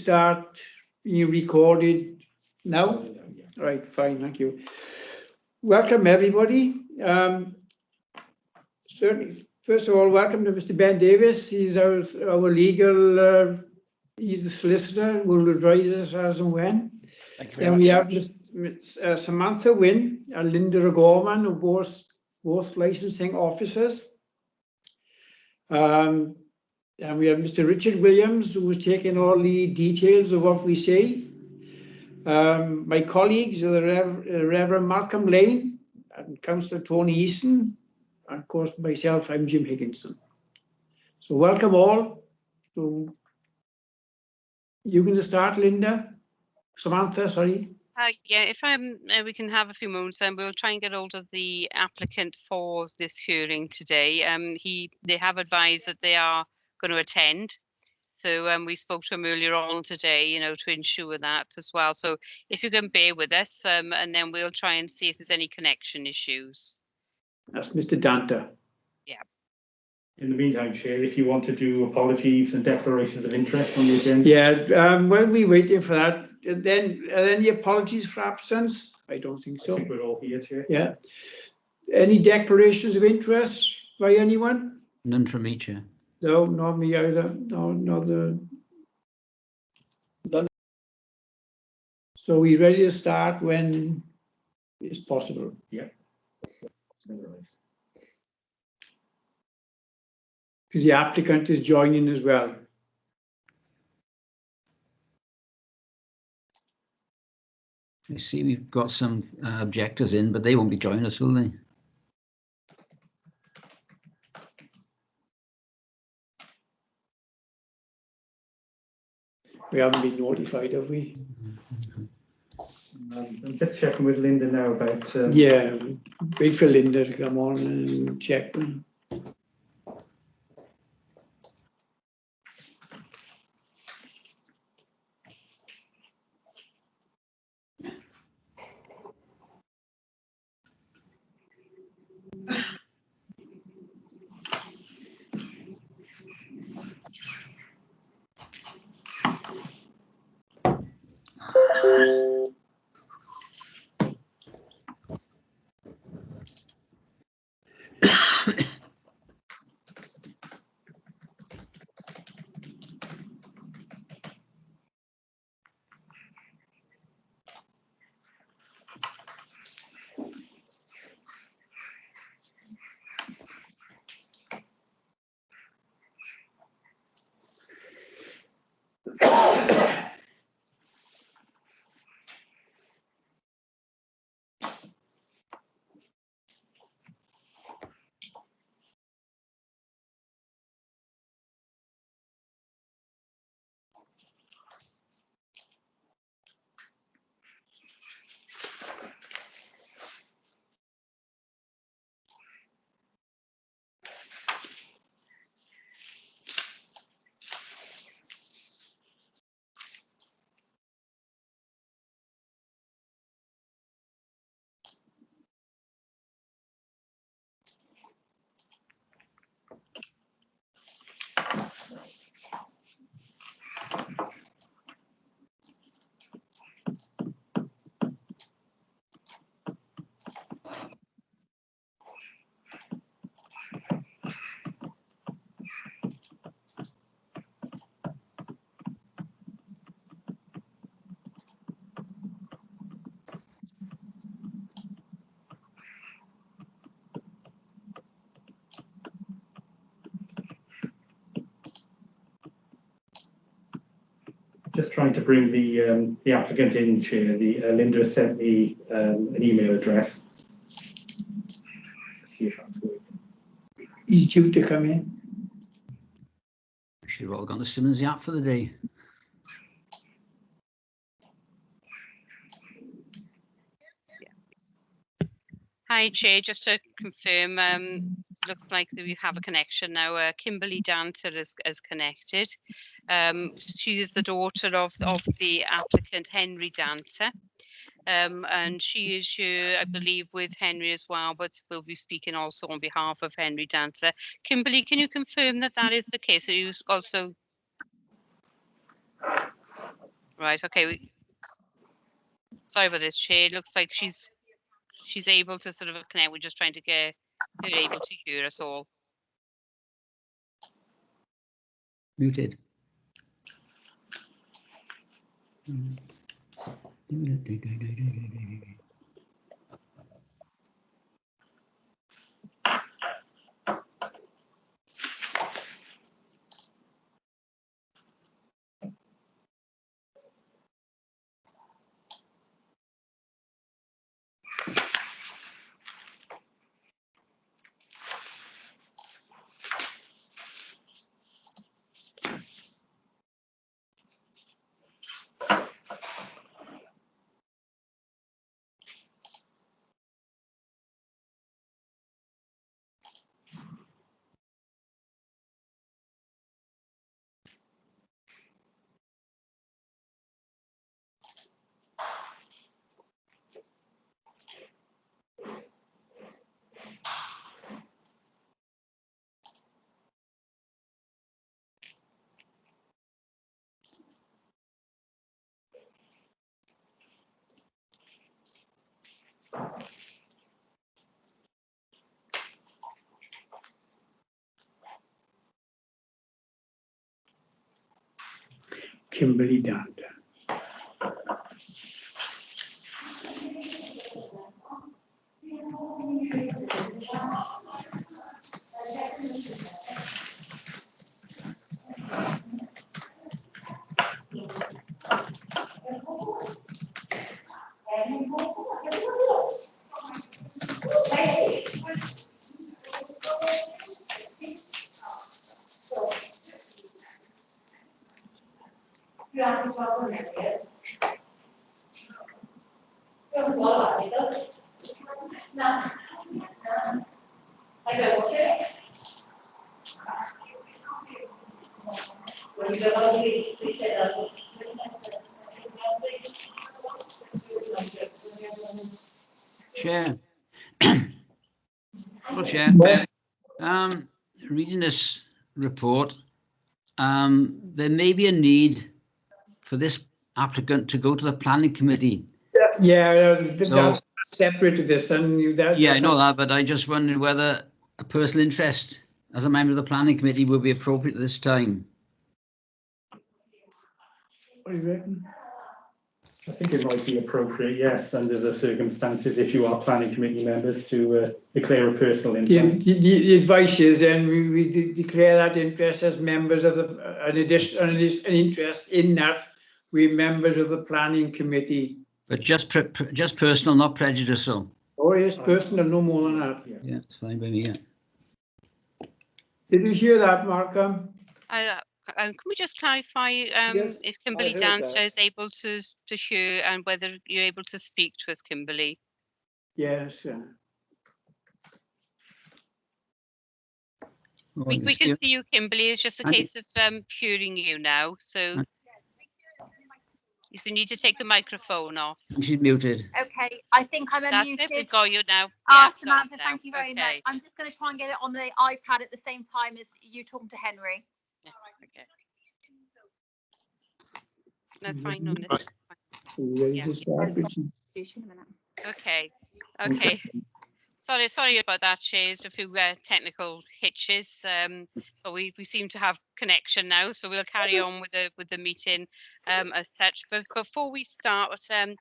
start being recorded now? Right, fine, thank you. Welcome, everybody. Certainly, first of all, welcome to Mr. Ben Davis. He's our legal, he's the solicitor who will advise us as and when. Thank you very Then much. we have Ms. Samantha Wynne and Linda O'Gorman, who both licensing officers. And we have Mr. Richard Williams, who is taking all the details of what we say. My colleagues are the Reverend Malcolm Lane and Councillor Tony Easton, and of course myself, I'm Jim Higginson. So welcome all. So you're going to start, Linda? Samantha, sorry. Yeah, if we can have a few moments, and we'll try and get hold of the applicant for this hearing today. They have advised that they are going to attend, so we spoke to him earlier on today, to ensure that as well. So if you can bear with us, and then we'll try and see if there's any connection issues. That's Mr. Danta. Yeah. In the meantime, Chair, if you want to do apologies and declarations of interest on the agenda. Yeah, while we're waiting for that, then are there any apologies for absence? I don't think so. I think we're all here, Chair. Yeah. Any declarations of interest by anyone? None from me, Chair. No, not me either. No, none. So we're ready to start when it's possible. Yeah. Because the applicant is joining as well. You see, we've got some objectors in, but they won't be joining us, will they? We haven't been notified, have we? I'm just checking with Linda now about. Yeah, wait for Linda to come on and check them. Just trying to bring the applicant in, Chair. Linda sent me an email address. Let's see if that's working. He's due to come in. We should have all gone to Simmons Yacht for the day. Hi, Chair. Just to confirm, looks like that we have a connection now. Kimberly Danter is connected. She is the daughter of the applicant, Henry Danter. And she is here, I believe, with Henry as well, but we'll be speaking also on behalf of Henry Danter. Kimberly, can you confirm that that is the case? Are you also... Right. Okay. Sorry about this, Chair. It looks like she's able to sort of connect. We're just trying to get her able to hear us all. Muted. Kimberly Dante. Chair. Well, Chair. Reading this report, there may be a need for this applicant to go to the planning committee. Yeah, So- that's separate to this, and Yeah, I know that, but I just wondered whether a personal interest as a member of the planning committee would be appropriate at this time. What do you reckon? I think it might be appropriate, yes, under the circumstances, if you are planning committee members, to declare a personal interest. The advice is then we declare that interest as members of an interest in that we're members of the planning committee. But just personal, not prejudicial. Oh yes, personal, no more than that. Yeah, it's fine by me. Yeah. Did you hear that, Malcolm? Can we just clarify Yes, if Kimberly heard Dante that. is able to hear and whether you're able to speak to us, Kimberly? Yes. We can see you, Kimberly. It's just a case of hearing you now. So you need to take the microphone off. She's muted. Okay, I think I'm That's unmuted. it. We've got you now. Ah, Yes, got Samantha, it now. thank you very Okay. much. I'm just going to try and get it on the iPad at the same time as you talking to Henry. Yeah, okay. That's fine. No, no, Are you ready Yeah. to start, Richard? Okay. Okay. Sorry about that, Shay. There's a few technical hitches, but we seem to have connection now, so we'll carry on with the meeting as such. But before we start, Can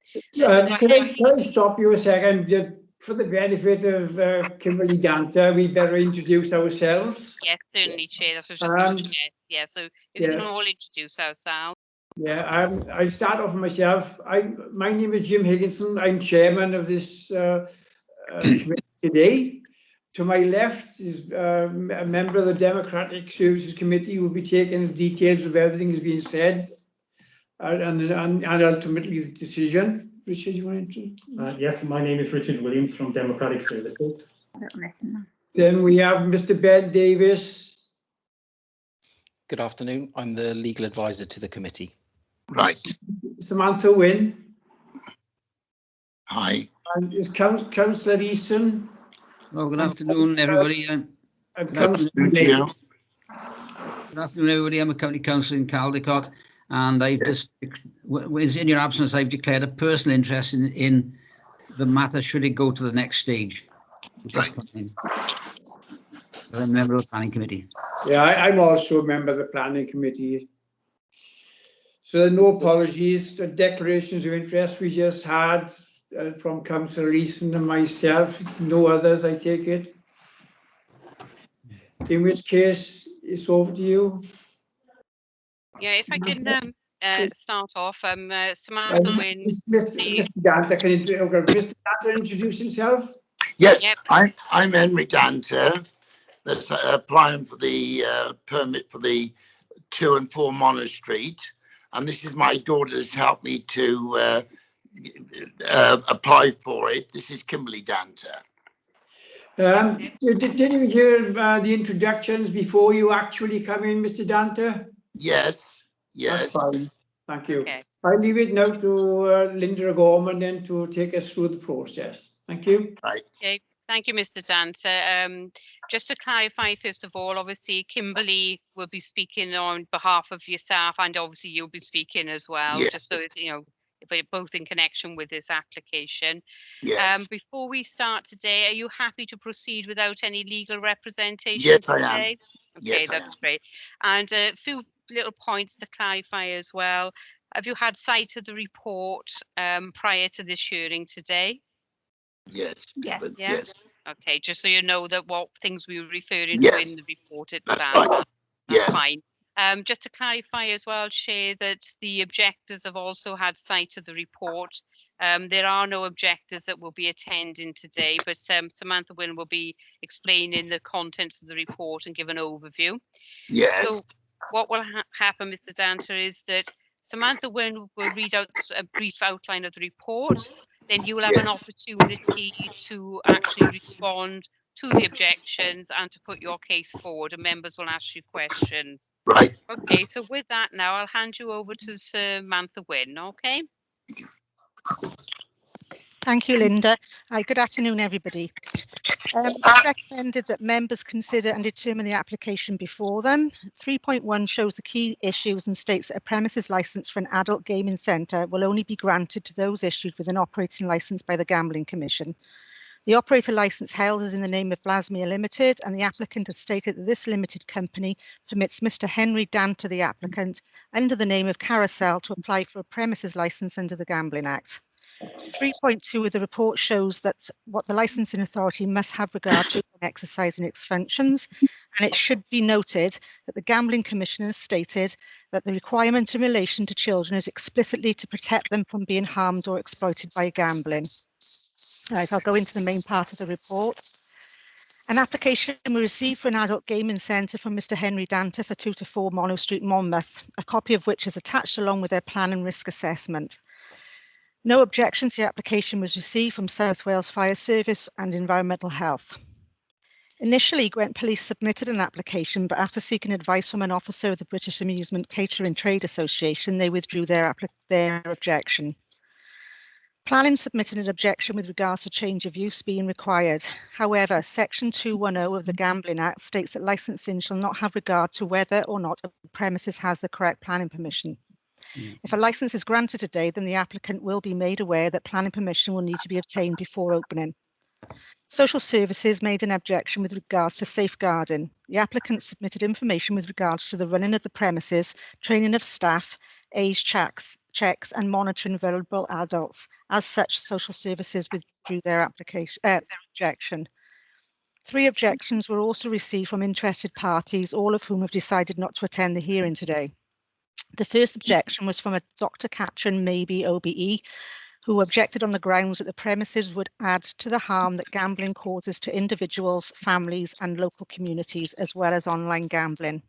I stop you a second? Just for the benefit of Kimberly Dante, we better introduce ourselves. yes, certainly, Shay. That's what I was just going to suggest. Yeah, so if we can all introduce ourselves. Yeah, I start off myself. My name is Jim Higginson. I'm chairman of this committee today. To my left is a member of the Democratic Services Committee who will be taking the details of everything that's being said and ultimately the decision. Richard, you want to? Yes, my name is Richard Williams from Democratic Services. Then we have Mr. Ben Davis. Good afternoon. I'm the legal advisor to the committee. Right. Samantha Wynne. Hi. And is Councillor Eason. Well, good afternoon, everybody. And Good Councillor Thank Davis. you. Good afternoon, everybody. I'm a county councillor in Caldecott. And I've just, in your absence, I've declared a personal interest in the matter should it go to the next stage, which is planning. I'm a member of the planning committee. Yeah, I'm also a member of the planning committee. So there are no apologies. The declarations of interest we just had from Councillor Leeson and myself, no others, I take it. In which case, it's over to you. Yeah, if I can start off, Samantha Wynne. Mr. Danta, Mr. Danta introduce himself? Yes, Yep. I'm Henry Danta. That's applying for the permit for the 2 and 4 Mono Street, and this is my daughter that's helped me to apply for it. This is Kimberly Danta. Did you hear the introductions before you actually come in, Mr. Danta? Yes, yes. That's fine. Thank you. Okay. I'll leave it now to Linda Gorman then to take us through the process. Thank you. Right. Okay. Thank you, Mr. Danta. Just to clarify, first of all, obviously Kimberly will be speaking on behalf of yourself, and obviously you'll be speaking as well, Yes. just so you know, we're both in connection with this application. Yes. Before we start today, are you happy to proceed without any legal representation Yes, I am. today? Okay, Yes, I that's am. great. And a few little points to clarify as well. Have you had sight of the report prior to this hearing today? Yes. Yes. Yeah. Yes. Okay, just so you know that what things we were referring to Yes. in the report That's itself. right. That's Yes. fine. Just to clarify as well, Chair, that the objectors have also had sight of the report. There are no objectors that will be attending today, but Samantha Wynne will be explaining the contents of the report and give an overview. Yes. So what will happen, Mr. Danta, is that Samantha Wynne will read out a brief outline of the report. Then you will have an opportunity to actually respond to the objections and to put your case forward, and members will ask you questions. Right. Okay, so with that now, I'll hand you over to Samantha Wynne, okay? Thank you, Linda. Good afternoon, everybody. It's recommended that members consider and determine the application before them. 3.1 shows the key issues and states that a premises licence for an adult gaming centre will only be granted to those issued with an operating licence by the Gambling Commission. The operator licence held is in the name of Blasmere Limited, and the applicant has stated that this limited company permits Mr. Henry Danta, the applicant, under the name of Carousel, to apply for a premises licence under the Gambling Act. 3.2 of the report shows that what the licensing authority must have regard to when exercising its functions, and it should be noted that the Gambling Commission has stated that the requirement in relation to children is explicitly to protect them from being harmed or exploited by gambling. Right, I'll go into the main part of the report. An application was received for an adult gaming centre from Mr. Henry Danta for 2 to 4 Mono Street, Monmouth, a copy of which is attached along with their plan and risk assessment. No objection to the application was received from South Wales Fire Service and Environmental Health. Initially, Gwent Police submitted an application, but after seeking advice from an officer of the British Amusement Catering Trade Association, they withdrew their objection. Planning submitted an objection with regards to change of use being required. However, Section 210 of the Gambling Act states that licensing shall not have regard to whether or not a premises has the correct planning permission. If a licence is granted today, then the applicant will be made aware that planning permission will need to be obtained before opening. Social Services made an objection with regards to safeguarding. The applicant submitted information with regards to the running of the premises, training of staff, age checks and monitoring vulnerable adults. As such, Social Services withdrew their objection. 3 objections were also received from interested parties, all of whom have decided not to attend the hearing today. The first objection was from a Dr. Katrin Maybe OBE, who objected on the grounds that the premises would add to the harm that gambling causes to individuals, families and local communities, as well as online gambling.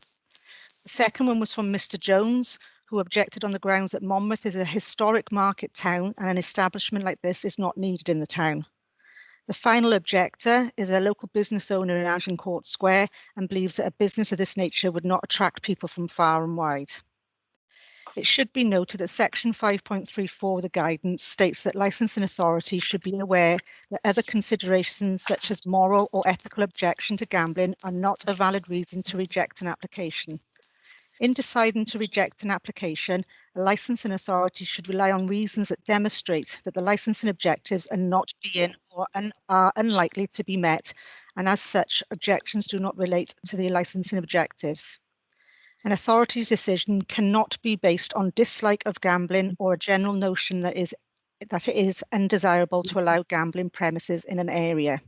The second one was from Mr. Jones, who objected on the grounds that Monmouth is a historic market town and an establishment like this is not needed in the town. The final objector is a local business owner in Agincourt Square and believes that a business of this nature would not attract people from far and wide. It should be noted that Section 5.34 of the guidance states that licensing authorities should be aware that other considerations such as moral or ethical objection to gambling are not a valid reason to reject an application. In deciding to reject an application, a licensing authority should rely on reasons that demonstrate that the licensing objectives are not being or are unlikely to be met, and as such, objections do not relate to the licensing objectives. An authority's decision cannot be based on dislike of gambling or a general notion that it is undesirable to allow gambling premises in an area.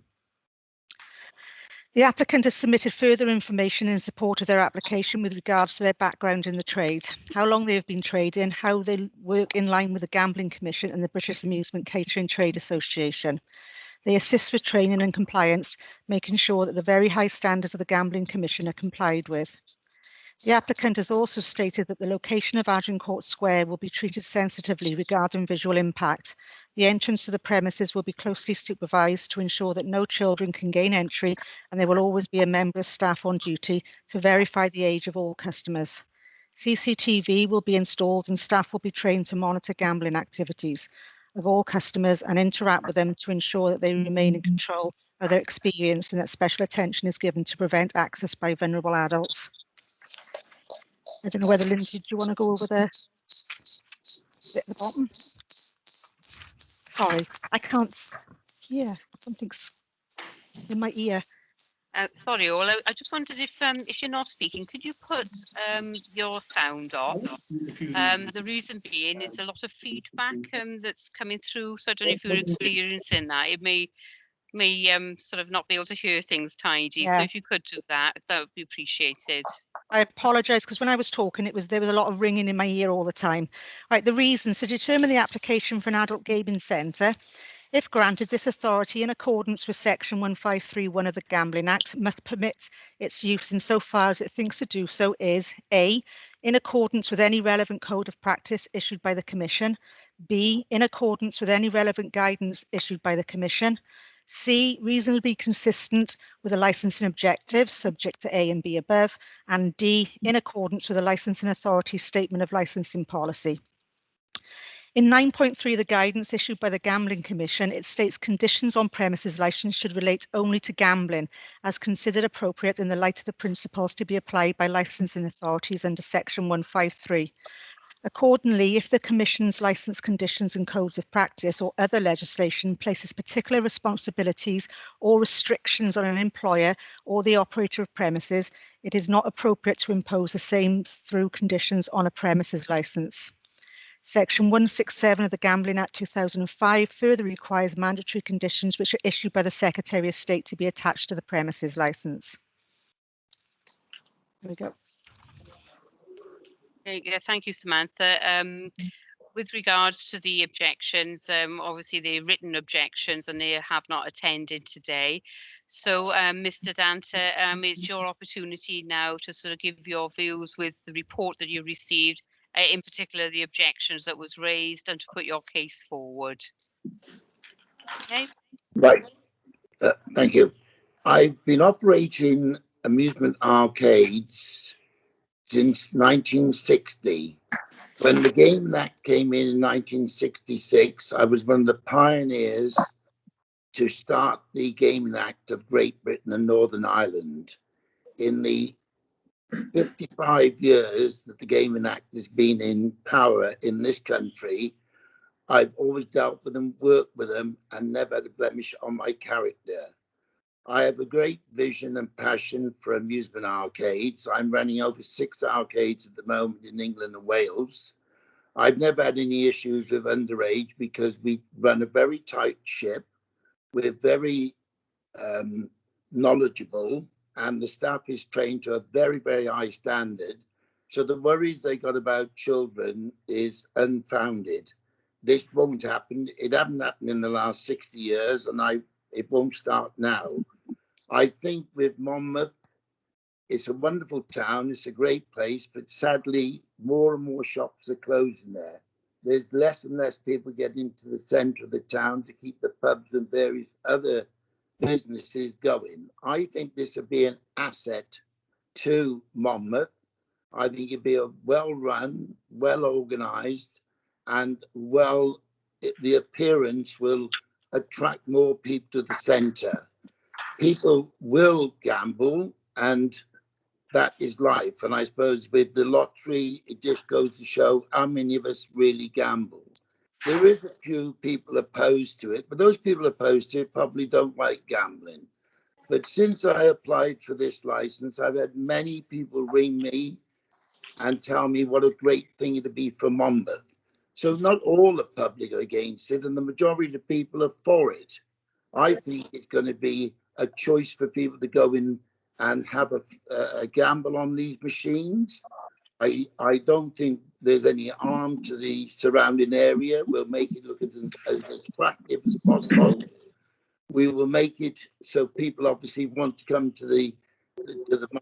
The applicant has submitted further information in support of their application with regards to their background in the trade, how long they have been trading, how they work in line with the Gambling Commission and the British Amusement Catering Trade Association. They assist with training and compliance, making sure that the very high standards of the Gambling Commission are complied with. The applicant has also stated that the location of Agincourt Square will be treated sensitively regarding visual impact. The entrance to the premises will be closely supervised to ensure that no children can gain entry, and there will always be a member of staff on duty to verify the age of all customers. CCTV will be installed and staff will be trained to monitor gambling activities of all customers and interact with them to ensure that they remain in control of their experience and that special attention is given to prevent access by vulnerable adults. I don't know whether, Lindsay, do you want to go over the bit at the bottom? Sorry, I can't hear. Something's in my ear. Sorry, Ola, I just wondered if you're not speaking, could you put your sound off? The reason being is a lot of feedback that's coming through, so I don't know if you're experiencing that. It may sort of not be able to hear things tidy. Yeah. So if you could do that, that would be appreciated. I apologise because when I was talking, there was a lot of ringing in my ear all the time. Right, the reasons to determine the application for an adult gaming centre. If granted, this authority, in accordance with Section 1531 of the Gambling Act, must permit its use insofar as it thinks to do so is A, in accordance with any relevant code of practice issued by the Commission, B, in accordance with any relevant guidance issued by the Commission, C, reasonably consistent with the licensing objectives subject to A and B above, and D, in accordance with the licensing authority's statement of licensing policy. In 9.3 of the guidance issued by the Gambling Commission, it states conditions on premises licence should relate only to gambling as considered appropriate in the light of the principles to be applied by licensing authorities under Section 153. Accordingly, if the Commission's licence conditions and codes of practice or other legislation places particular responsibilities or restrictions on an employer or the operator of premises, it is not appropriate to impose the same through conditions on a premises licence. Section 167 of the Gambling Act 2005 further requires mandatory conditions which are issued by the Secretary of State to be attached to the premises licence. There we go. Yeah, thank you, Samantha. With regards to the objections, obviously the written objections, and they have not attended today. So, Mr. Dante, it's your opportunity now to sort of give your views with the report that you received, in particular the objections that was raised, and to put your case forward. Okay. Right. Thank you. I've been operating amusement arcades since 1960. When the Gaming Act came in 1966, I was one of the pioneers to start the Gaming Act of Great Britain and Northern Ireland. In the 55 years that the Gaming Act has been in power in this country, I've always dealt with them, worked with them, and never had a blemish on my character. I have a great vision and passion for amusement arcades. I'm running over 6 arcades at the moment in England and Wales. I've never had any issues with underage because we run a very tight ship. We're very knowledgeable, and the staff is trained to a very, very high standard. So the worries they got about children is unfounded. This won't happen. It hasn't happened in the last 60 years, and it won't start now. I think with Monmouth, it's a wonderful town. It's a great place, but sadly, more and more shops are closing there. There's less and less people get into the centre of the town to keep the pubs and various other businesses going. I think this would be an asset to Monmouth. I think it'd be a well-run, well-organised, and the appearance will attract more people to the centre. People will gamble, and that is life. And I suppose with the lottery, it just goes to show how many of us really gamble. There is a few people opposed to it, but those people opposed to it probably don't like gambling. But since I applied for this license, I've had many people ring me and tell me what a great thing it'd be for Monmouth. So not all the public are against it, and the majority of people are for it. I think it's going to be a choice for people to go in and have a gamble on these machines. I don't think there's any harm to the surrounding area. We'll make it look as attractive as possible. We will make it so people obviously want to come to the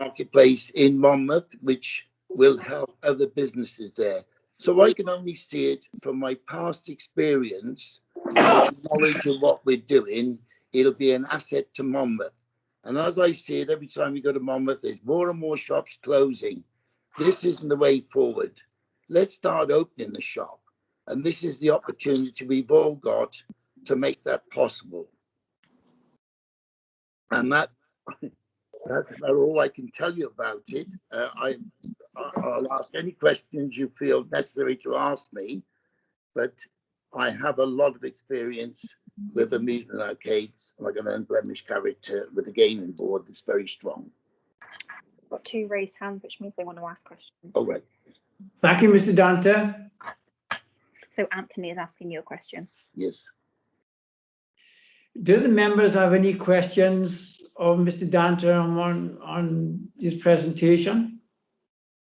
marketplace in Monmouth, which will help other businesses there. So I can only see it from my past experience, knowledge of what we're doing. It'll be an asset to Monmouth. And as I see it, every time we go to Monmouth, there's more and more shops closing. This isn't the way forward. Let's start opening the shop. And this is the opportunity we've all got to make that possible. And that's about all I can tell you about it. I'll ask any questions you feel necessary to ask me, but I have a lot of experience with amusement arcades. I've got an unblemished character with a gaming board that's very strong. Got 2 raised hands, which means they want to ask questions. Oh, right. Thank you, Mr. Dante. So Anthony is asking you a question. Yes. Do the members have any questions of Mr. Dante on his presentation?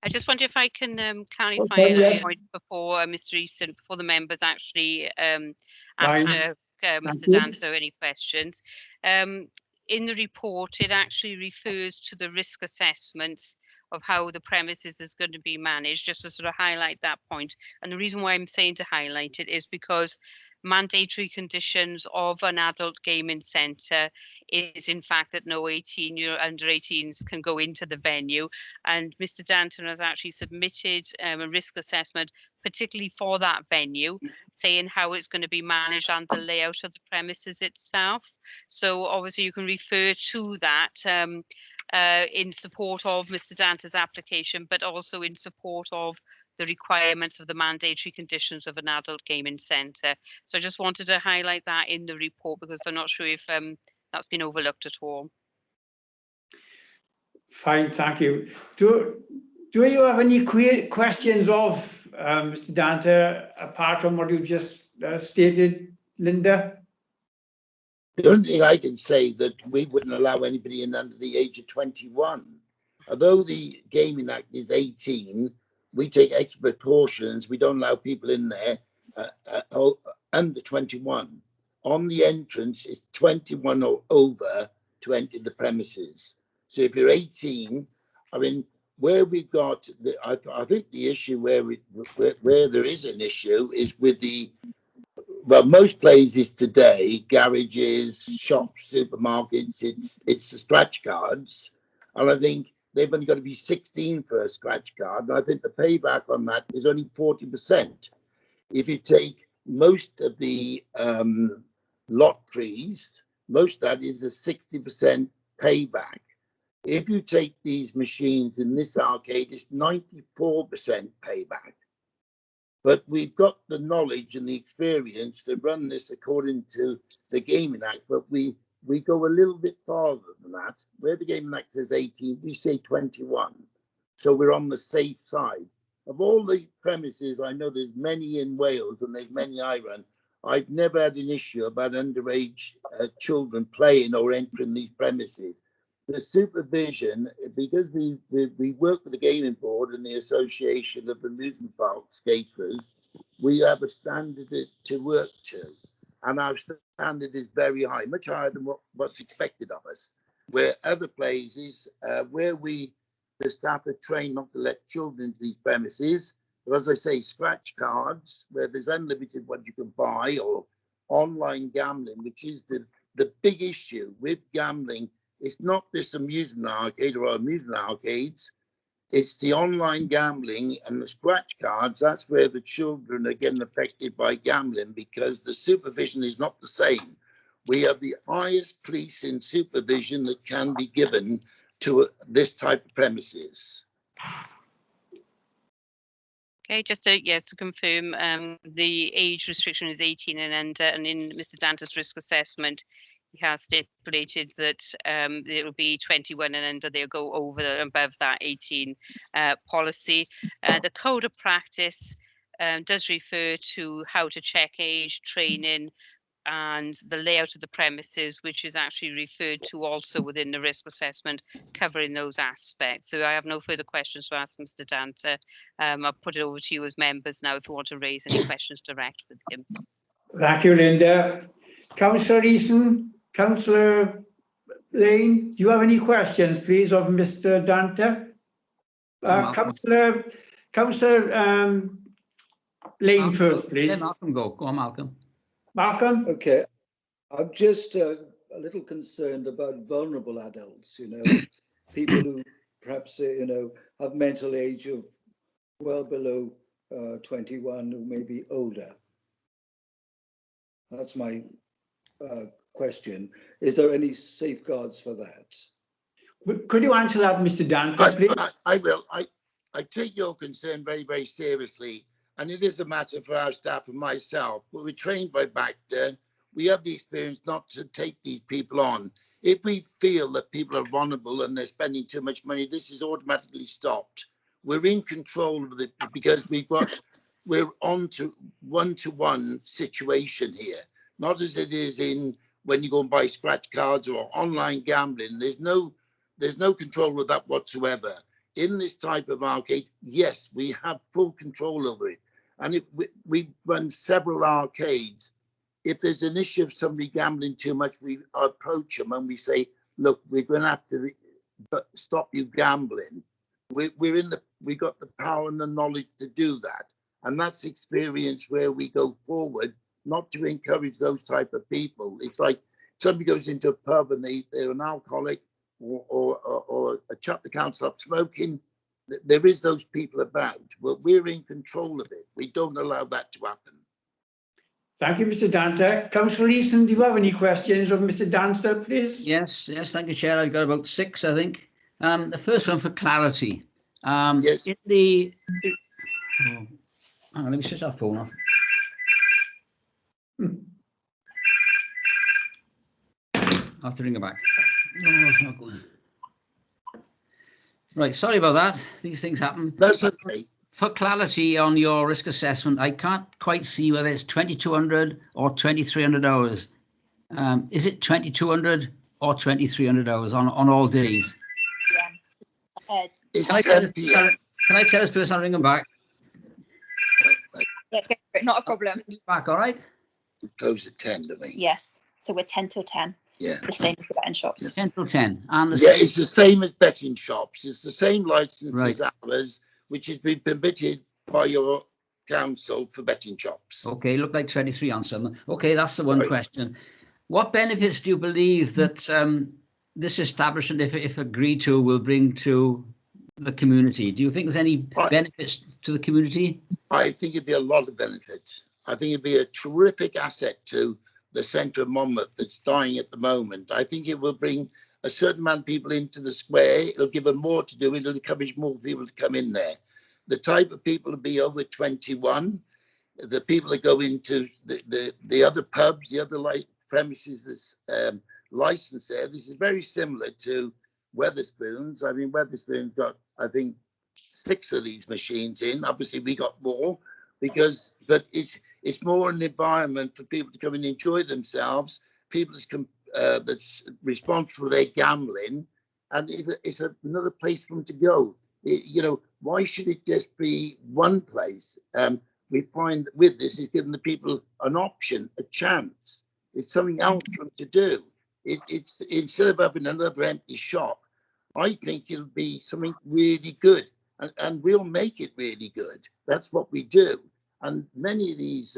I just wonder if I can clarify sorry, a yes. point before Mr. Easton, before the members actually ask Fine. Mr. you. Danto any questions. In the report, it actually refers to the risk assessment of how the premises is going to be managed, just to sort of highlight that point. And the reason why I'm saying to highlight it is because mandatory conditions of an adult gaming centre is in fact that no under 18s can go into the venue. And Mr. Danton has actually submitted a risk assessment, particularly for that venue, saying how it's going to be managed and the layout of the premises itself. So obviously you can refer to that in support of Mr. Danta's application, but also in support of the requirements of the mandatory conditions of an adult gaming centre. So I just wanted to highlight that in the report because I'm not sure if that's been overlooked at all. Fine, thank you. Do you have any questions of Mr. Dante, apart from what you just stated, Linda? The only thing I can say that we wouldn't allow anybody in under the age of 21. Although the Gaming Act is 18, we take extra precautions. We don't allow people in there under 21. On the entrance, it's 21 or over to enter the premises. So if you're 18, I mean, where we've got, I think the issue where there is an issue is with the, well, most places today, garages, shops, supermarkets, it's the scratch cards. And I think they've only got to be 16 for a scratch card. And I think the payback on that is only 40%. If you take most of the lotteries, most of that is a 60% payback. If you take these machines in this arcade, it's 94% payback. But we've got the knowledge and the experience to run this according to the Gaming Act, but we go a little bit farther than that. Where the Gaming Act says 18, we say 21. So we're on the safe side. Of all the premises, I know there's many in Wales and there's many I run. I've never had an issue about underage children playing or entering these premises. The supervision, because we work with the Gaming Board and the Association of Amusement Park Skaters, we have a standard to work to. And our standard is very high, much higher than what's expected of us. Where other places, where the staff are trained not to let children into these premises, but as I say, scratch cards, where there's unlimited what you can buy, or online gambling, which is the big issue with gambling. It's not this amusement arcade or amusement arcades. It's the online gambling and the scratch cards. That's where the children are getting affected by gambling because the supervision is not the same. We have the highest police in supervision that can be given to this type of premises. Okay, just to confirm, the age restriction is 18 and under, and in Mr. Danta's risk assessment, he has stipulated that it'll be 21 and under. They'll go over and above that 18 policy. The code of practice does refer to how to check age, training, and the layout of the premises, which is actually referred to also within the risk assessment, covering those aspects. So I have no further questions to ask Mr. Danta. I'll put it over to you as members now if you want to raise any questions direct with him. Thank you, Linda. Councillor Eason, Councillor Lane, do you have any questions, please, of Mr. Danta? Councillor Lane first, please. Let Malcolm go. Go on, Malcolm. Malcolm? Okay, I'm just a little concerned about vulnerable adults, people who perhaps, have mental age of well below 21, who may be older. That's my question. Is there any safeguards for that? Could you answer that, Mr. Danta, please? I will. I take your concern very, very seriously. And it is a matter for our staff and myself. But we're trained by BACTA. We have the experience not to take these people on. If we feel that people are vulnerable and they're spending too much money, this is automatically stopped. We're in control of it because we're on to one-to-one situation here. Not as it is in when you go and buy scratch cards or online gambling. There's no control of that whatsoever. In this type of arcade, yes, we have full control over it. And if we run several arcades, if there's an issue of somebody gambling too much, we approach them and we say, look, we're going to have to stop you gambling. We got the power and the knowledge to do that. And that's experience where we go forward, not to encourage those type of people. It's like somebody goes into a pub and they're an alcoholic or a chap that can't stop smoking. There is those people about, but we're in control of it. We don't allow that to happen. Thank you, Mr. Danta. Councillor Eason, do you have any questions of Mr. Danta, please? Yes, thank you, Chair. I've got about 6, I think. The first one for clarity. Yes. Hang on, let me switch our phone off. I'll have to ring her back. No, it's not going. Right, sorry about that. These things happen. That's okay. For clarity on your risk assessment, I can't quite see whether it's 2,200 or 2,300 hours. Is it 2,200 or 2,300 hours on all days? Yeah. Can I tell this person I'll ring them back? Yeah, go for it, not a problem. Back, all right? We close at 10, don't we? Yes, so we're 10 till 10. Yeah. The same as the betting shops. 10 till 10. And it's the same as betting shops. It's the same license Right. as ours, which has been permitted by your council for betting shops. Okay, look like 23 on some. Okay, that's the one Right. question. What benefits do you believe that this establishment, if agreed to, will bring to the community? Do you think there's any benefits to the community? I think it'd be a lot of benefit. I think it'd be a terrific asset to the centre of Monmouth that's dying at the moment. I think it will bring a certain amount of people into the square. It'll give them more to do. It'll encourage more people to come in there. The type of people to be over 21, the people that go into the other pubs, the other premises that's licensed there. This is very similar to Wetherspoons. I mean, Wetherspoons got, I think, 6 of these machines in. Obviously, we got more but it's more an environment for people to come and enjoy themselves. People that's responsible for their gambling, and it's another place for them to go. Why should it just be one place? We find that with this, it's giving the people an option, a chance. It's something else for them to do. It's instead of having another empty shop, I think it'll be something really good, and we'll make it really good. That's what we do. And many of these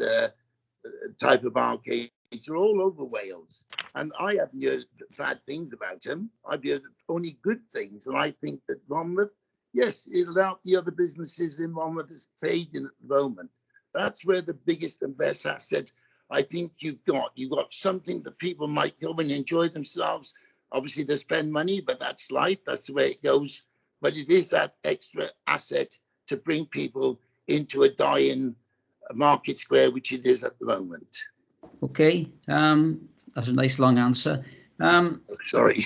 type of arcades are all over Wales, and I haven't heard bad things about them. I've heard only good things, and I think that Monmouth, yes, it'll help the other businesses in Monmouth that's paid in at the moment. That's where the biggest and best asset I think you've got. You've got something that people might go and enjoy themselves. Obviously, they spend money, but that's life. That's the way it goes. But it is that extra asset to bring people into a dying market square, which it is at the moment. Okay, that's a nice long answer. Sorry.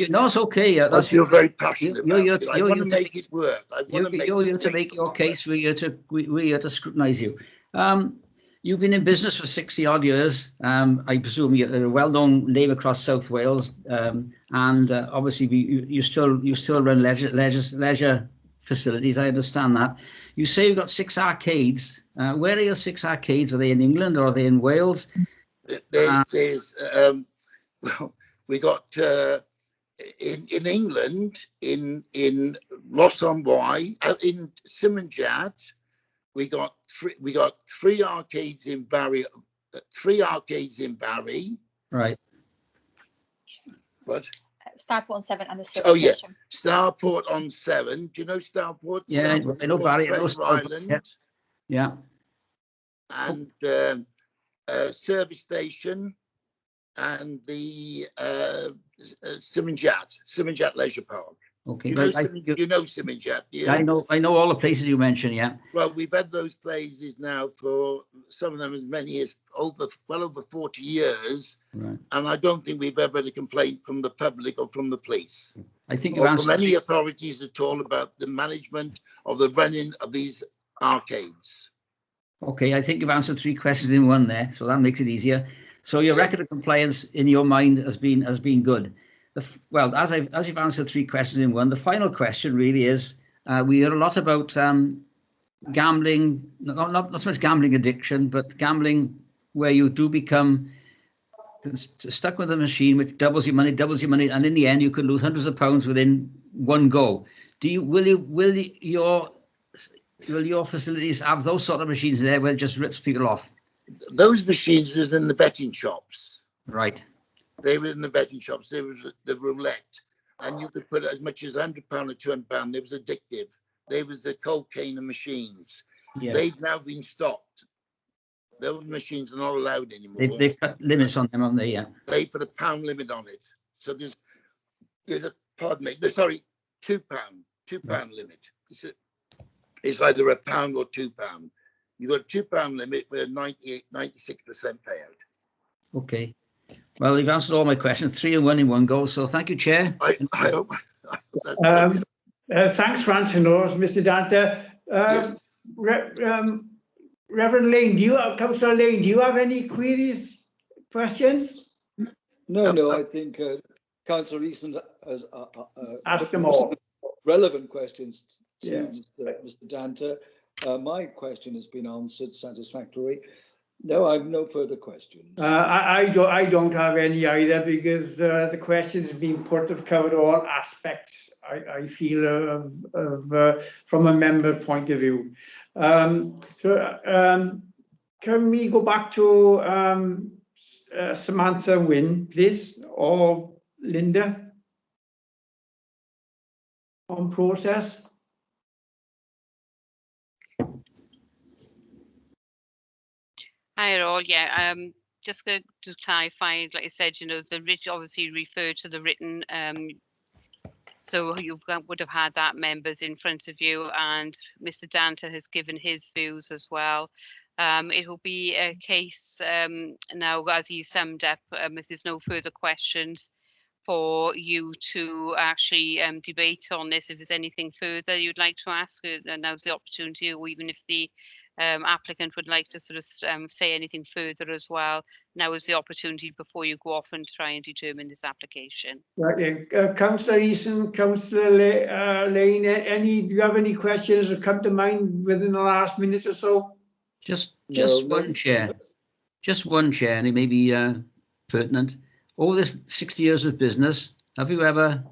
No, it's okay. I feel very passionate about it. I want to make it work. You're here to make your case. We're here to scrutinise you. You've been in business for 60 odd years. I presume you're a well-known name across South Wales, and obviously you still run leisure facilities. I understand that. You say you've got 6 arcades. Where are your 6 arcades? Are they in England or are they in Wales? There's well, we got in England, in Loss-on-Wye, in Simonjat. We got 3 arcades in Barry. 3 arcades in Barry. Right. What? Starport on 7 and the City Oh yeah, Station. Starport on 7. Do you know Starport? Yeah, Starport, I know Barry. I know Treasure Island. Yeah. And service station and the Simonjat Leisure Park. Okay, You know Simonjat, yeah. I know all the places you mentioned. Yeah. Well, we've had those places now for some of them as many as well over 40 years, right. And I don't think we've ever had a complaint from the public or from the police. I think or from any authorities at all about the management of the running of these arcades. Okay, I think you've answered 3 questions in one there, so that makes it easier. So your record of compliance in your mind has been good. Well, as you've answered 3 questions in one, the final question really is: we hear a lot about gambling, not so much gambling addiction, but gambling where you do become stuck with a machine which doubles your money, and in the end you could lose hundreds of pounds within one go. Will your facilities have those sort of machines there where it just rips people off? Those machines is in the betting shops. Right. They were in the betting shops. There was the roulette, and you could put as much as £100 or £200. It was addictive. There was the cocaine machines. Yeah. They've now been stopped. Those machines are not allowed anymore. They've cut limits on them, haven't they? Yeah. They put a £1 limit on it. So there's a pardon me. Sorry, £2 right. Limit. It's either £1 or £2. You've got a £2 limit with a 96% payout. Okay. Well, you've answered all my questions, 3 and 1 in one go. So thank you, Chair. I hope. Thanks for answering those, Mr. Dante. Yes. Reverend Lane, Councillor Lane, do you have any queries, questions? No, I think Councillor Easton has asked them all. Relevant questions to Mr. Dante. My question has been answered satisfactorily. No, I have no further questions. I don't have any either, because the questions being put have covered all aspects, I feel, from a member point of view. Can we go back to Samantha Wynne, please, or Linda on process? Hi all, yeah. Just to clarify, like I said, the obviously refer to the written. So you would have had that members in front of you, and Mr. Dante has given his views as well. It will be a case now, as he summed up, if there's no further questions, for you to actually debate on this. If there's anything further you'd like to ask, now's the opportunity, or even if the applicant would like to sort of say anything further as well, now is the opportunity before you go off and try and determine this application. Right, Councillor Easton, Councillor Lane, do you have any questions that come to mind within the last minute or so? Just one, Chair. Just one, Chair, and it may be pertinent. Over this 60 years of business, have you ever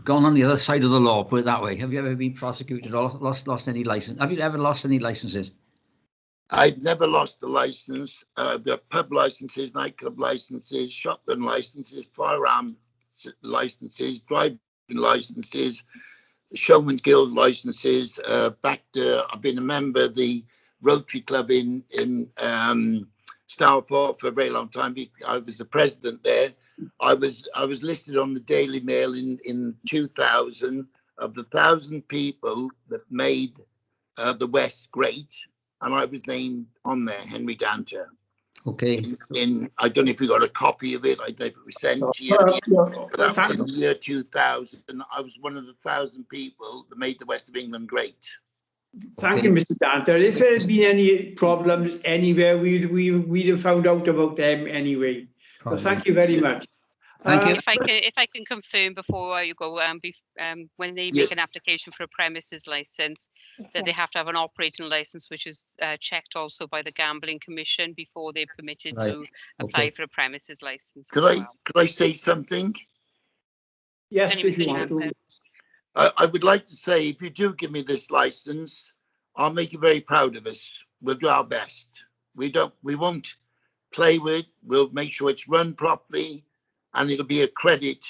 gone on the other side of the law, put it that way? Have you ever been prosecuted or lost any license? Have you ever lost any licenses? I've never lost a license. I've got pub licenses, nightclub licenses, shotgun licenses, firearm licenses, driving licenses, Showman Guild licenses. I've been a member of the Rotary Club in Stourport for a very long time. I was the president there, I was listed on the Daily Mail in 2000 of the 1,000 people that made the West great, and I was named on there, Henry Danter. Okay. I don't know if you got a copy of it. I don't know if it was sent to you. But that was in the year 2000. I was one of the 1,000 people that made the West of England great. Thank you, Mr. Danter. If there had been any problems anywhere, we'd have found out about them anyway. But thank you very much. Thank you. If I can confirm before you go, when they make an application for a premises license, that they have to have an operating license, which is checked also by the Gambling Commission before they're permitted to apply for a premises license. Could I say something? Yes, if you want to. I would like to say, if you do give me this license, I'll make you very proud of us. We'll do our best. We won't play with. We'll make sure it's run properly, and it'll be a credit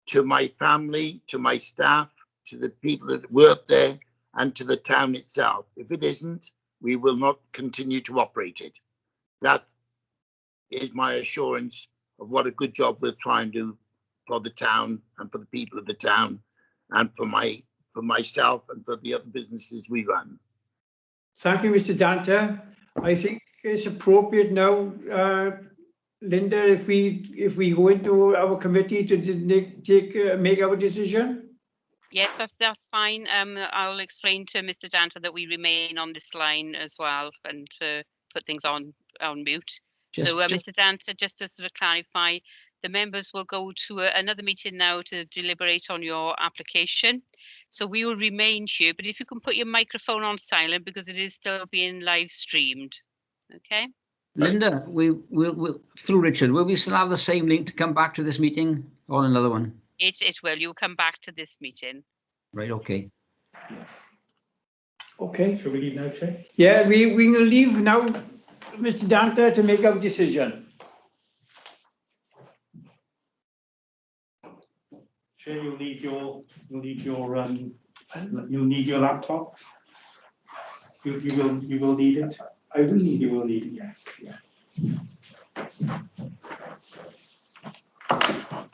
to my family, to my staff, to the people that work there, and to the town itself. If it isn't, we will not continue to operate it. That is my assurance of what a good job we'll try and do for the town and for the people of the town, and for myself and for the other businesses we run. Thank you, Mr. Danter. I think it's appropriate now, Linda, if we go into our committee to make our decision. Yes, that's fine. I'll explain to Mr. Danter that we remain on this line as well, and to put things on mute. Mr. Danter, just to sort of clarify, the members will go to another meeting now to deliberate on your application. So we will remain here, but if you can put your microphone on silent, because it is still being live streamed. Okay. Linda, we'll through Richard, will we still have the same link to come back to this meeting, or another one? It will. You'll come back to this meeting. Right. Okay. Okay. Shall we leave now, Chair? Yes, we will leave now, Mr. Danter, to make our decision. Chair, you'll need your laptop. You will need it. I will need. You will need it. Yes. Yeah.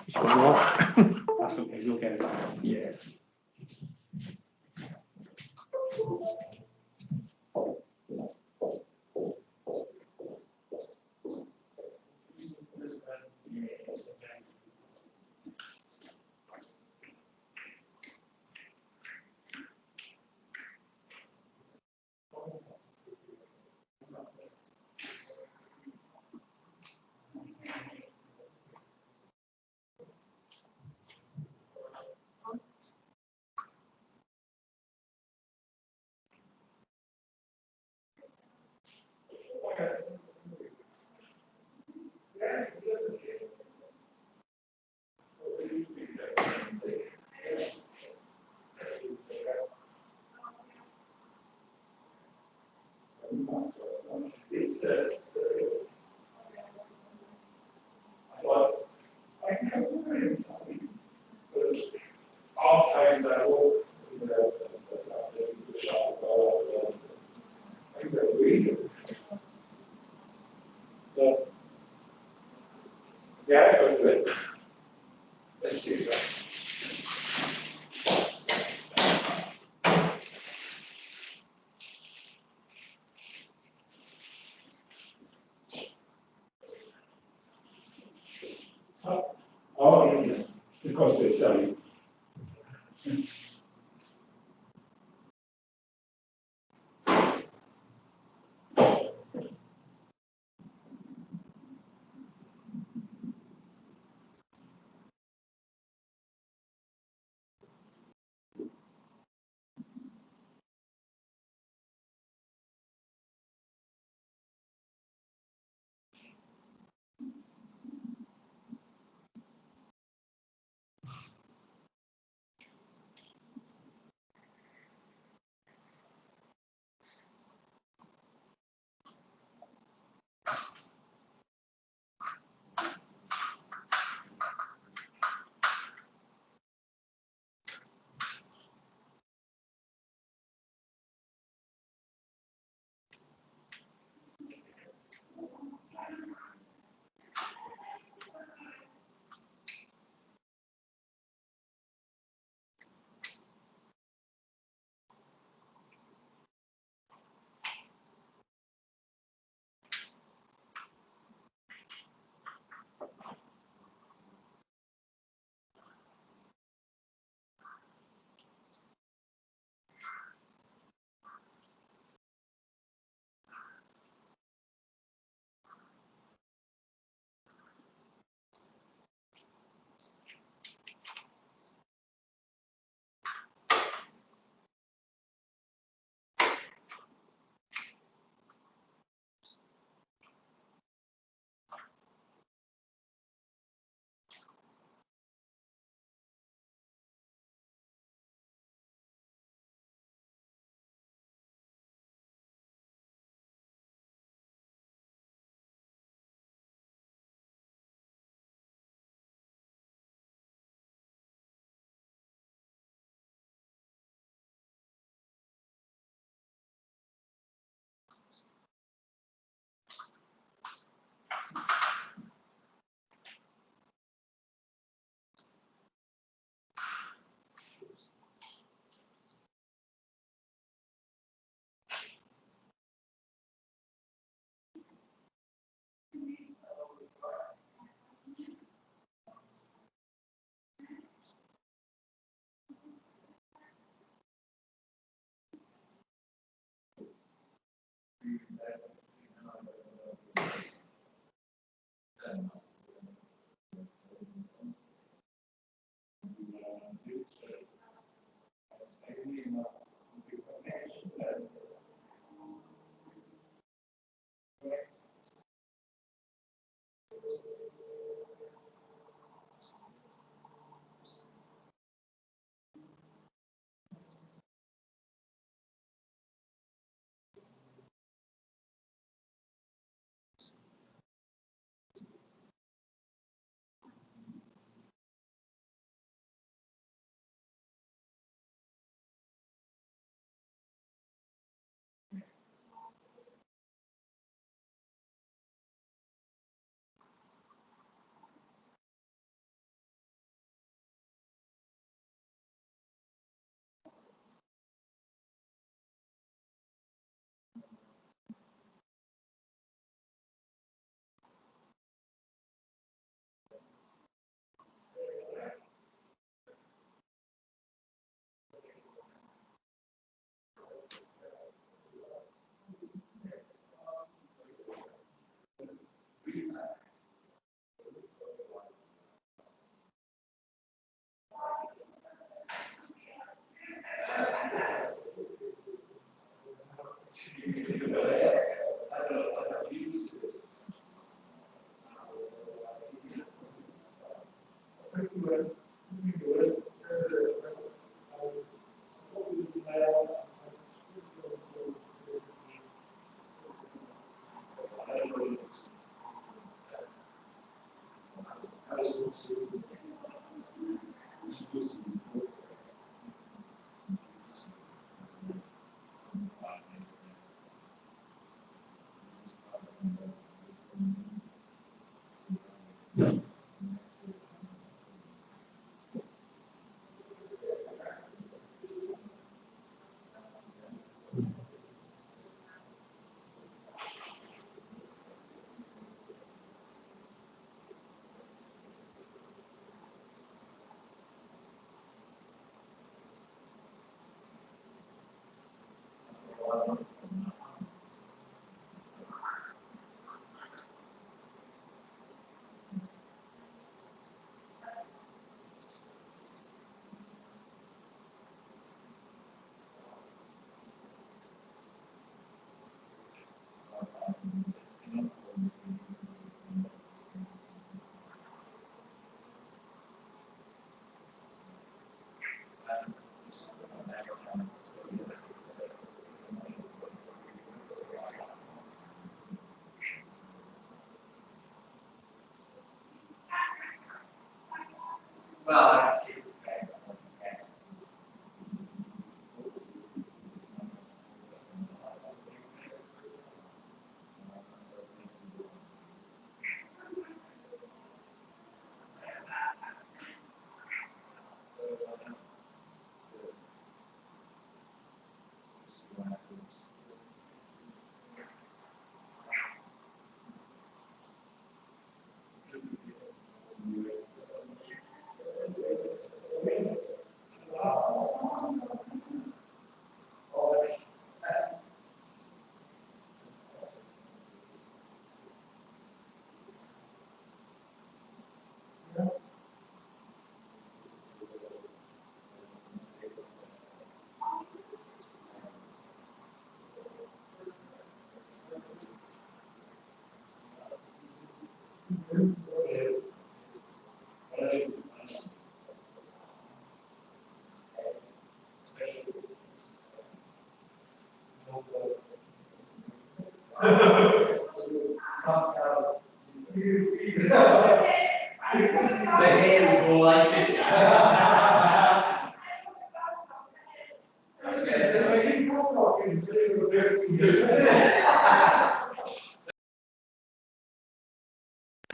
It's gone off. That's okay. You'll get it. Yeah. Oh, yeah. Because they're selling.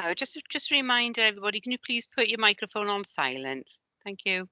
Oh, just a reminder, everybody, can you please put your microphone on silent? Thank you.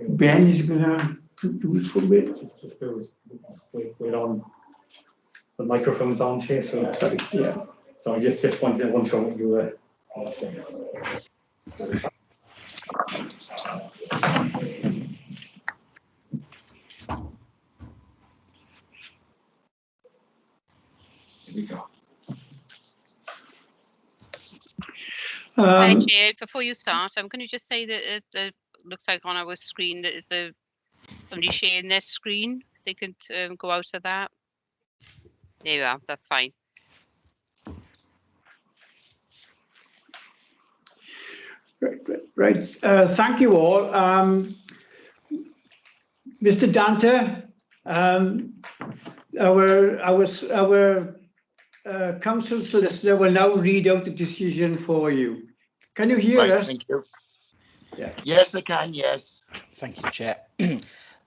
Ben is gonna do it for a bit. Just wait on. The microphone's on here, so Sorry, yeah. so I just wanted to show what you were saying. Here we go. Hi, Um, Chair. Before you start, can you just say that it looks like on our screen that is somebody sharing their screen? They could go out of that. There you are. That's fine. right. Thank you all. Mr. Dante, our council solicitor will now read out the decision for you. Can you hear Right, us? thank you. Yeah. Yes, I can, yes. Thank you, Chair.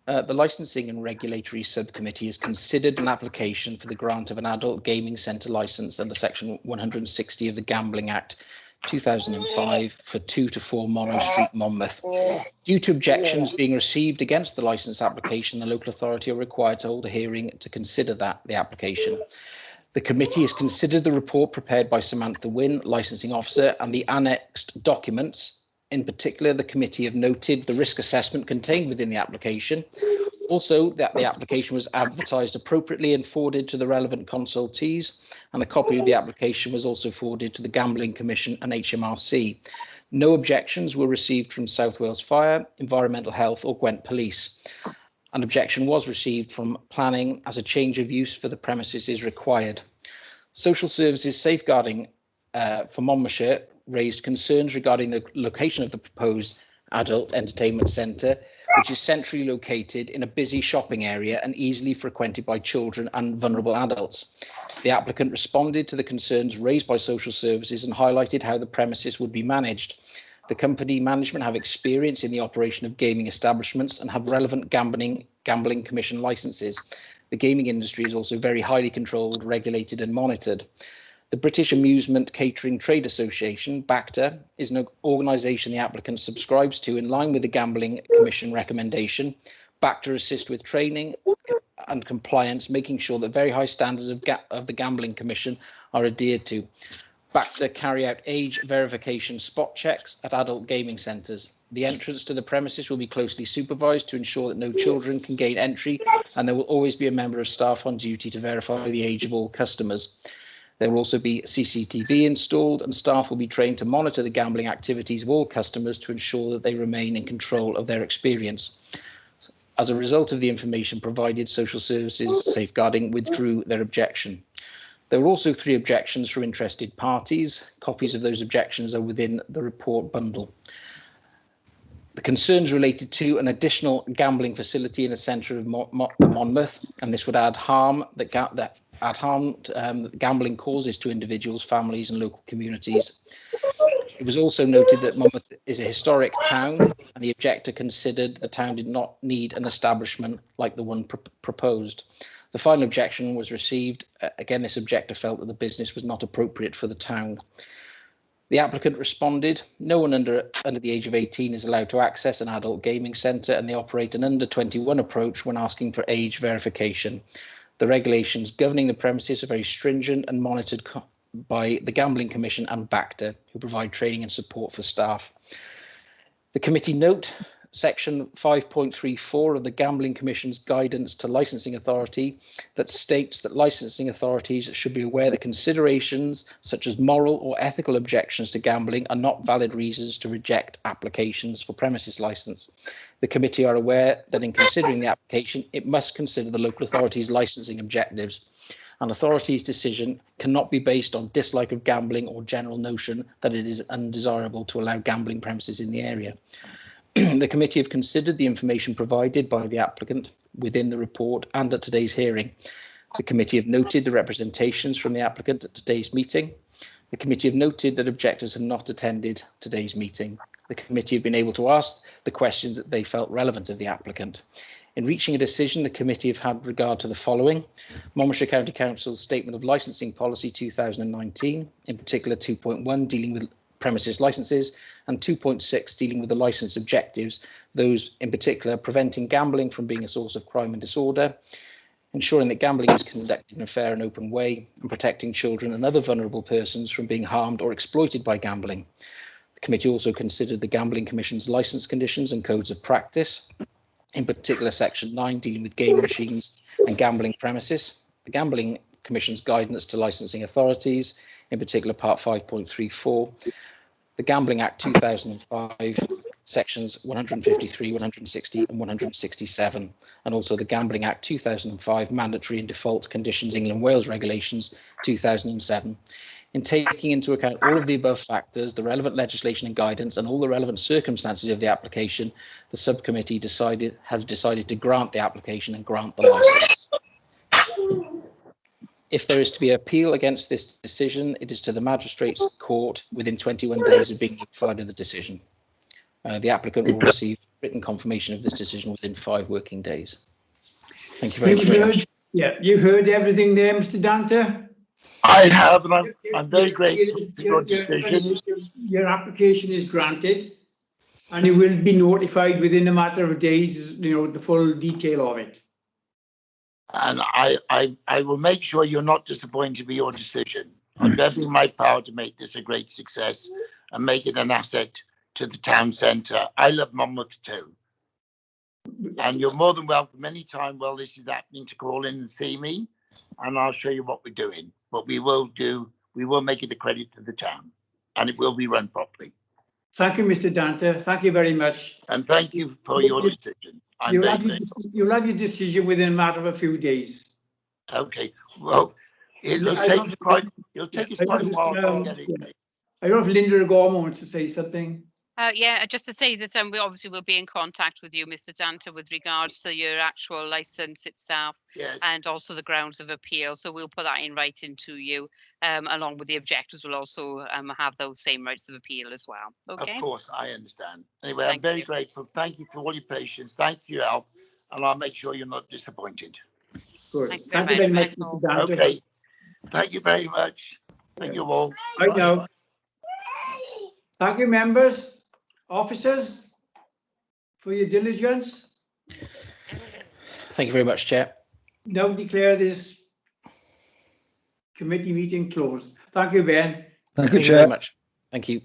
The Licensing and Regulatory Subcommittee has considered an application for the grant of an adult gaming centre licence under Section 160 of the Gambling Act 2005 for 2 to 4 Monroe Street, Monmouth. Due to objections being received against the licence application, the local authority are required to hold a hearing to consider the application. The committee has considered the report prepared by Samantha Wynne, licensing officer, and the annexed documents. In particular, the committee have noted the risk assessment contained within the application. Also, that the application was advertised appropriately and forwarded to the relevant consultees, and a copy of the application was also forwarded to the Gambling Commission and HMRC. No objections were received from South Wales Fire, Environmental Health or Gwent Police. An objection was received from planning as a change of use for the premises is required. Social Services Safeguarding for Monmouthshire raised concerns regarding the location of the proposed adult entertainment centre, which is centrally located in a busy shopping area and easily frequented by children and vulnerable adults. The applicant responded to the concerns raised by Social Services and highlighted how the premises would be managed. The company management have experience in the operation of gaming establishments and have relevant gambling commission licenses. The gaming industry is also very highly controlled, regulated and monitored. The British Amusement Catering Trade Association, BACTA, is an organisation the applicant subscribes to in line with the Gambling Commission recommendation. BACTA assists with training and compliance, making sure that very high standards of the Gambling Commission are adhered to. BACTA carry out age verification spot checks at adult gaming centres. The entrance to the premises will be closely supervised to ensure that no children can gain entry, and there will always be a member of staff on duty to verify the age of all customers. There will also be CCTV installed, and staff will be trained to monitor the gambling activities of all customers to ensure that they remain in control of their experience. As a result of the information provided, Social Services Safeguarding withdrew their objection. There were also 3 objections from interested parties. Copies of those objections are within the report bundle. The concerns related to an additional gambling facility in the centre of Monmouth, and this would add harm that gambling causes to individuals, families and local communities. It was also noted that Monmouth is a historic town, and the objector considered the town did not need an establishment like the one proposed. The final objection was received. Again, this objector felt that the business was not appropriate for the town. The applicant responded, no one under the age of 18 is allowed to access an adult gaming centre, and they operate an under 21 approach when asking for age verification. The regulations governing the premises are very stringent and monitored by the Gambling Commission and BACTA, who provide training and support for staff. The committee note Section 5.34 of the Gambling Commission's guidance to licensing authority that states that licensing authorities should be aware that considerations such as moral or ethical objections to gambling are not valid reasons to reject applications for premises license. The committee are aware that in considering the application, it must consider the local authority's licensing objectives. An authority's decision cannot be based on dislike of gambling or general notion that it is undesirable to allow gambling premises in the area. The committee have considered the information provided by the applicant within the report and at today's hearing. The committee have noted the representations from the applicant at today's meeting. The committee have noted that objectors have not attended today's meeting. The committee have been able to ask the questions that they felt relevant of the applicant. In reaching a decision, the committee have had regard to the following: Monmouthshire County Council's Statement of Licensing Policy 2019, in particular 2.1 dealing with premises licences, and 2.6 dealing with the licence objectives, those in particular preventing gambling from being a source of crime and disorder, ensuring that gambling is conducted in a fair and open way, and protecting children and other vulnerable persons from being harmed or exploited by gambling. The committee also considered the Gambling Commission's licence conditions and codes of practice, in particular section 9 dealing with gaming machines and gambling premises, the Gambling Commission's guidance to licensing authorities, in particular part 5.34, the Gambling Act 2005, sections 153, 160 and 167, and also the Gambling Act 2005 mandatory and default conditions England and Wales regulations 2007. In taking into account all of the above factors, the relevant legislation and guidance, and all the relevant circumstances of the application, the subcommittee has decided to grant the application and grant the licence. If there is to be appeal against this decision, it is to the Magistrates Court within 21 days of being notified of the decision. The applicant will receive written confirmation of this decision within 5 working days. Thank you very much. Yeah, you heard everything there, Mr. Dante? I have, and I'm very grateful for your decision. Your application is granted, and you will be notified within a matter of days, you know, the full detail of it. And I will make sure you're not disappointed with your decision. I'll do everything in my power to make this a great success and make it an asset to the town centre. I love Monmouth too. And you're more than welcome anytime while this is happening to call in and see me, and I'll show you what we're doing. What we will do, we will make it a credit to the town, and it will be run properly. Thank you, Mr. Dante. Thank you very much. And thank you for your decision. You'll have your decision within a matter of a few days. Okay. Well, it'll take us quite a while to get it. I don't know if Linda Gorman wants to say something. Yeah, just to say that we obviously will be in contact with you, Mr. Dante, with regards to your actual licence itself, yes, and also the grounds of appeal. So we'll put that in writing to you, along with the objectors will also have those same rights of appeal as well. Okay. Of course, I understand. Anyway, I'm very grateful. Thank you for all your patience. Thanks for your help, and I'll make sure you're not disappointed. Good. Thank you very much, Mr. Dante. Okay. Thank you very much. Thank you all. Right now. Thank you, members. Officers, for your diligence. Thank you very much, Chair. Now declare this committee meeting closed. Thank you, Ben. Thank you very much. Thank you.